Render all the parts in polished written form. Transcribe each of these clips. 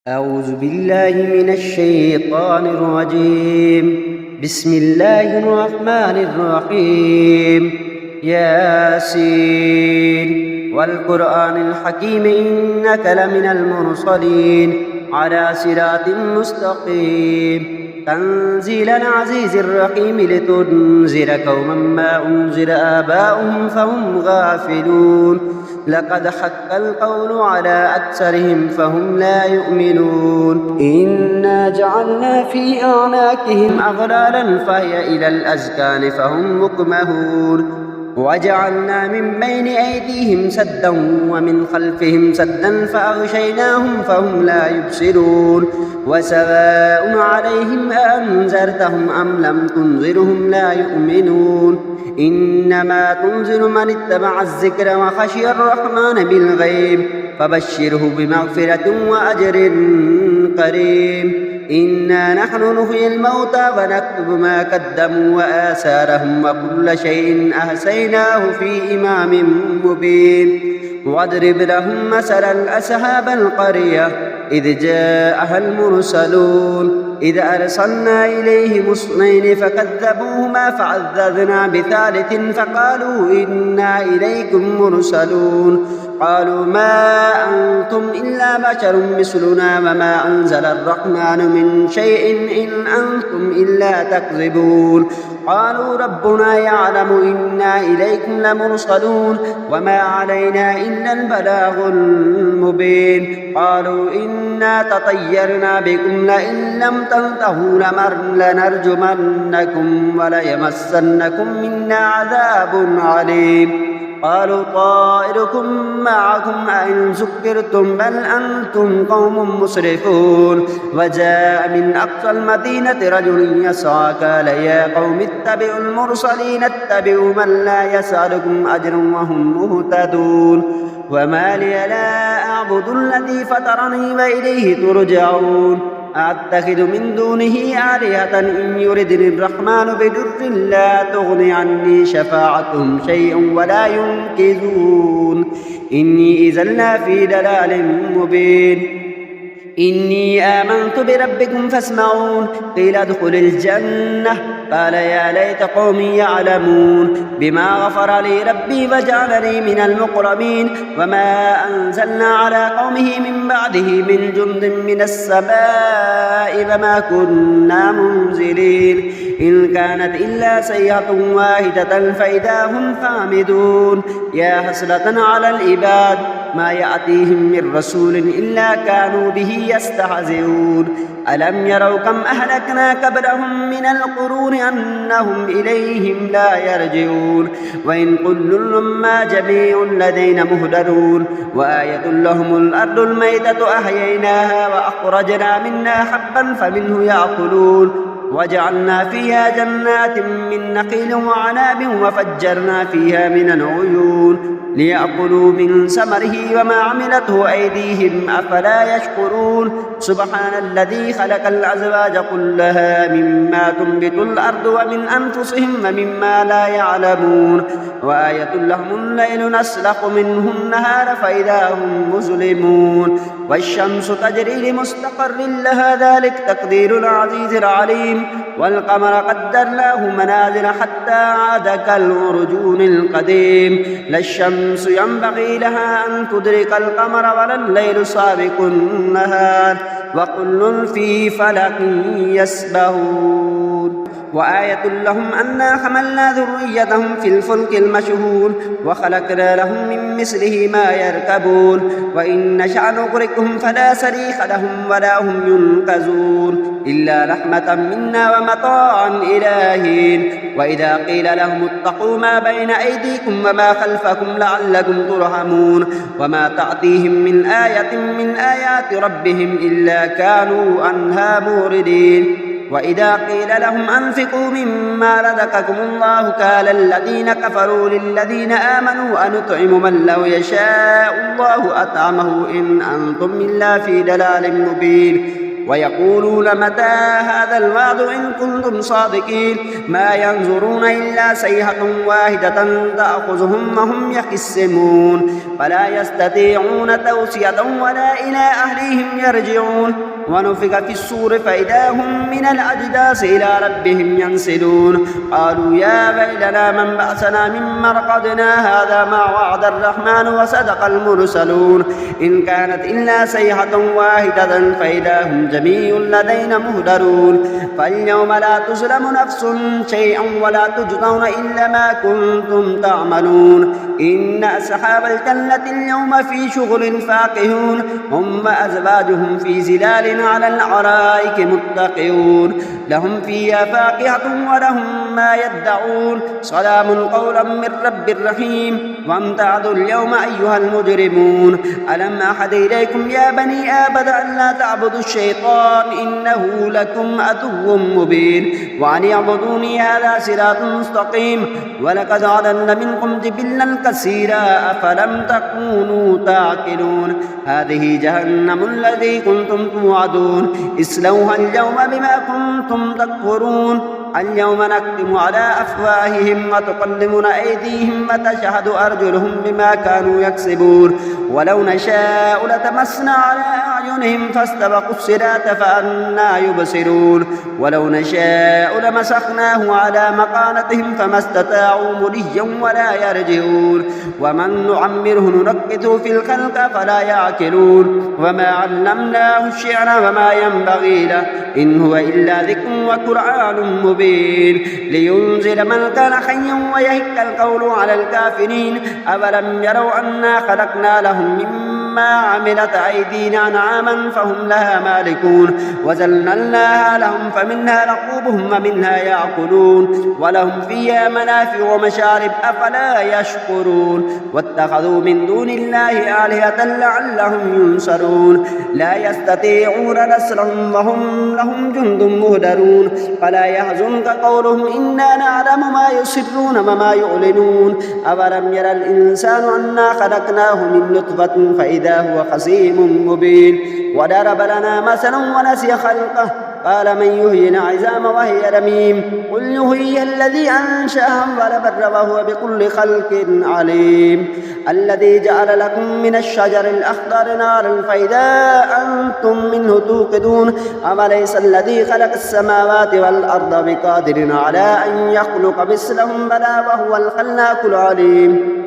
أعوذ بالله من الشيطان الرجيم. بسم الله الرحمن الرحيم. ياسين والقرآن الحكيم إنك لمن المرسلين على صراط مستقيم تنزيل العزيز الرحيم لتنذر قوما ما أنذر آباؤهم فهم غافلون لقد حق القول على أكثرهم فهم لا يؤمنون إنا جعلنا في أعناقهم أغلالا فهي إلى الأذقان فهم مقمحون وجعلنا من بين أيديهم سدا ومن خلفهم سدا فأغشيناهم فهم لا يبصرون وسواء عليهم أأنذرتهم أم لم تنذرهم لا يؤمنون إنما تنذر من اتبع الذكر وخشي الرحمن بالغيب فبشره بمغفرة وأجر قريب إنا نحن نحيي الموتى ونكتب ما قدموا وآثارهم وكل شيء أحصيناه في إمام مبين واضرب لهم مثلا أصحاب القرية إذ جاءها المرسلون إذ أرسلنا إليهم اثنين فكذبوهما فعززنا بثالث فقالوا إنا إليكم مرسلون قالوا ما أنتم إلا بشر مثلنا وما أنزل الرحمن من شيء إن أنتم إلا تكذبون قالوا ربنا يعلم إنا إليكم لمرسلون وما علينا إلا البلاغ المبين قالوا إنا تطيرنا بكم لئن لم تنتهوا لنرجمنكم وليمسنكم منا عذاب عليم قالوا طائركم معكم أئن ذكرتم بل أنتم قوم مسرفون وجاء من أقصى المدينة رجل يسعى قال يا قوم اتبعوا المرسلين اتبعوا من لا يسألكم أجرا وهم مهتدون وما لي لا أعبد الذي فطرني وإليه ترجعون أتخذ من دونه آلهة إن يردني الرحمن بضر لا تغن عني شفاعتهم شيئا ولا ينقذون إني إذا لفي ضلال مبين إني آمنت بربكم فاسمعون قيل ادخل الجنة قال يا ليت قومي يعلمون بما غفر لي ربي وجعلني من المقربين وما أنزلنا على قومه من بعده من جند من السماء وما كنا منزلين إن كانت إلا سيئة واحدة فإذا هم خامدون يا حسرة على العباد ما يأتيهم من رسول إلا كانوا به يستهزئون ألم يروا كم أهلكنا قبلهم من القرون أنهم إليهم لا يرجعون وإن كل لما جميع لدينا مهدرون وآية لهم الأرض الميتة أحييناها وأخرجنا منها حبا فمنه يأكلون وجعلنا فيها جنات من نخيل وعناب وفجرنا فيها من العيون ليأكلوا من ثمره وما عملته أيديهم أفلا يشكرون سبحان الذي خلق الأزواج كلها مما تنبت الأرض ومن أنفسهم ومما لا يعلمون وآية لهم الليل نسلخ منه النهار فإذا هم مظلمون والشمس تجري لمستقر لها ذلك تقدير العزيز العليم والقمر قدرناه منازل حتى عاد كالعرجون القديم لا الشمس ينبغي لها أن تدرك القمر ولا الليل سابق النهار وكل في فلك يسبحون وآية لهم أنا حملنا ذريتهم في الفلك المشحون وخلقنا لهم من مثله ما يركبون وإن نشأ نغرقهم فلا صريخ لهم ولا هم ينقذون إلا رحمة منا ومطاعا إلى حين وإذا قيل لهم اتقوا ما بين أيديكم وما خلفكم لعلكم ترحمون وما تأتيهم من آية من آيات ربهم إلا كانوا عنها موردين وإذا قيل لهم أنفقوا مما رزقكم الله قال الذين كفروا للذين آمنوا أنطعم من لو يشاء الله أطعمه إن أنتم إلا في ضلال مبين ويقولون متى هذا الوعد إن كنتم صادقين ما ينظرون إلا صيحة واحدة تأخذهم وهم يخصمون فلا يستطيعون توصية ولا إلى أهليهم يرجعون ونفخ في الصور فإذا هم من الأجداث إلى ربهم ينسلون قالوا يا ويلنا من بعثنا من مرقدنا هذا ما وعد الرحمن وصدق المرسلون إن كانت إلا صيحة واحدة فإذا هم جميع لدينا مهدرون فاليوم لا تظلم نفس شيئا ولا تجزون إلا ما كنتم تعملون إن أصحاب الجنة اليوم في شغل فاكهون هم وأزواجهم في زلال على الأرائك متكئون لهم فيها فاكهة ولهم ما يدعون سلام قولا من رب رحيم وامتعضوا اليوم أيها المجرمون ألم أحد إليكم يا بني آدم أن لا تعبدوا الشيطان إنه لكم عدو مبين وأن اعبدوني هذا صراط مستقيم ولقد علمنا منكم جبلا كثيرا أفلم تكونوا تعقلون هذه جهنم الذي كنتم توعدون اصلوها اليوم بما كنتم تكفرون اليوم نختم على أفواههم وتكلمنا أيديهم وتشهد أرجلهم بما كانوا يكسبون ولو نشاء لتمسنا على أعينهم فاستبقوا الصراط فأنى يبصرون ولو نشاء لمسخناه على مكانتهم فما استطاعوا مضيا ولا يرجعون ومن نعمره ننكته في الخلق فلا يعقلون وما علمناه الشعر وما ينبغي له إن هو إلا ذكر وقرآن مبين لينذر من كان حيا ويهك القول على الكافرين أولم يروا أنا خلقنا لهم مما عملت أيدينا أنعاما فهم لها مالكون وذللناها لهم فمنها ركوبهم ومنها يأكلون ولهم فيها منافع ومشارب أفلا يشكرون واتخذوا من دون الله آلهة لعلهم ينصرون لا يستطيعون نصرهم وهم لهم جند مهدرون فلا يحزنك قولهم إنا نعلم ما يسرون وما يعلنون أولم يرى الإنسان أنا خلقناه من نطفة فإذا هو خصيم مبين وضرب لنا مثلا ونسي خلقه قال من يحيي العظام وهي رميم قل يحييها الذي أنشأها أول مرة وهو بكل خلق عليم الذي جعل لكم من الشجر الأخضر نارا فإذا أنتم منه توقدون أوليس الذي خلق السماوات والأرض بقادر على أن يخلق مثلهم بلى وهو الخلاق العليم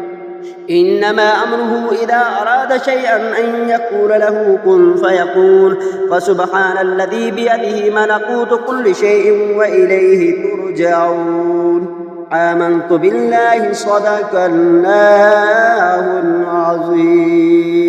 إنما أمره إذا أراد شيئا أن يقول له كن فيكون فسبحان الذي بيده ملكوت كل شيء وإليه ترجعون آمنت بالله صدق الله العظيم.